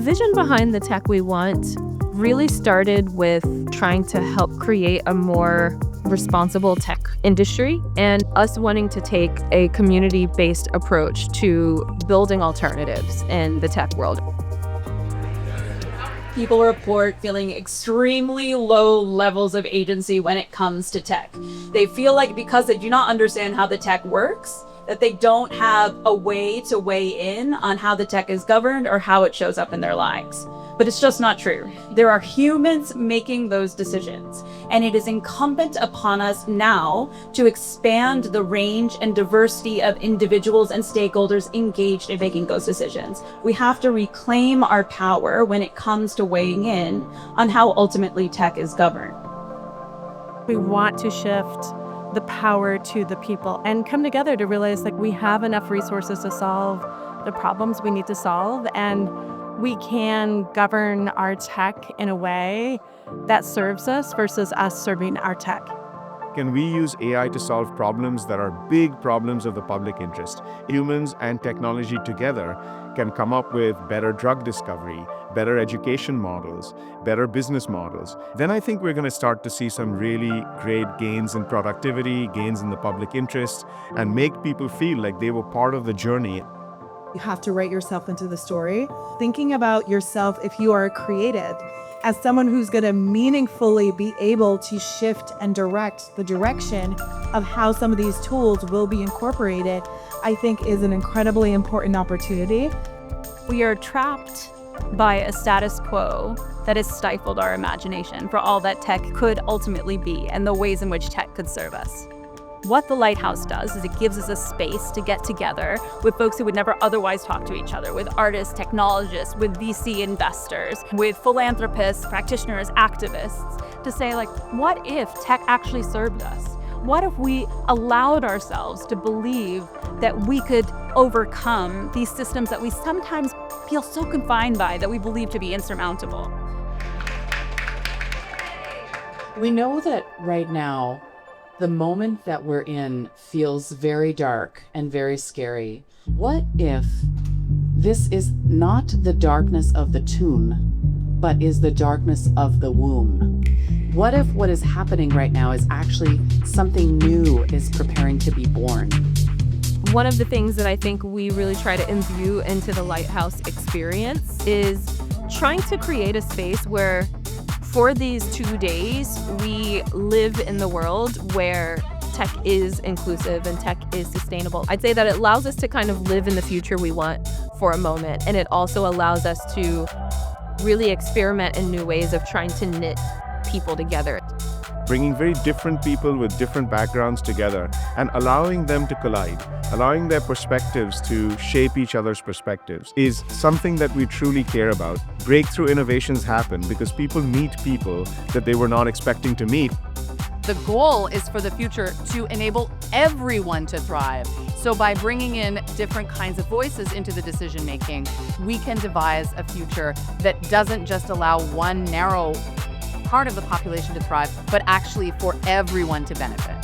vision behind the tech we want really started with trying to help create a more responsible tech industry and us wanting to take a community-based approach to building alternatives in the tech world. People report feeling extremely low levels of agency when it comes to tech. They feel like because they do not understand how the tech works, that they don't have a way to weigh in on how the tech is governed or how it shows up in their lives. But it's just not true. There are humans making those decisions, and it is incumbent upon us now to expand the range and diversity of individuals and stakeholders engaged in making those decisions. We have to reclaim our power when it comes to weighing in on how ultimately tech is governed. We want to shift the power to the people and come together to realize like we have enough resources to solve the problems we need to solve, and we can govern our tech in a way that serves us versus us serving our tech. Can we use AI to solve problems that are big problems of the public interest? Humans and technology together can come up with better drug discovery, better education models, better business models. Then I think we're going to start to see some really great gains in productivity, gains in the public interest, and make people feel like they were part of the journey. You have to write yourself into the story. Thinking about yourself if you are creative, as someone who's going to meaningfully be able to shift and direct the direction of how some of these tools will be incorporated, I think is an incredibly important opportunity. We are trapped by a status quo that has stifled our imagination for all that tech could ultimately be and the ways in which tech could serve us. What the Lighthouse does is it gives us a space to get together with folks who would never otherwise talk to each other, with artists, technologists, with VC investors, with philanthropists, practitioners, activists, to say like, what if tech actually served us? What if we allowed ourselves to believe that we could overcome these systems that we sometimes feel so confined by that we believe to be insurmountable? We know that right now, the moment that we're in feels very dark and very scary. What if this is not the darkness of the tomb, but is the darkness of the womb? What if what is happening right now is actually something new is preparing to be born? One of the things that I think we really try to imbue into the Lighthouse experience is trying to create a space where for these 2 days, we live in the world where tech is inclusive and tech is sustainable. I'd say that it allows us to kind of live in the future we want for a moment, and it also allows us to really experiment in new ways of trying to knit people together. Bringing very different people with different backgrounds together and allowing them to collide, allowing their perspectives to shape each other's perspectives is something that we truly care about. Breakthrough innovations happen because people meet people that they were not expecting to meet. The goal is for the future to enable everyone to thrive. So by bringing in different kinds of voices into the decision making, we can devise a future that doesn't just allow one narrow part of the population to thrive, but actually for everyone to benefit.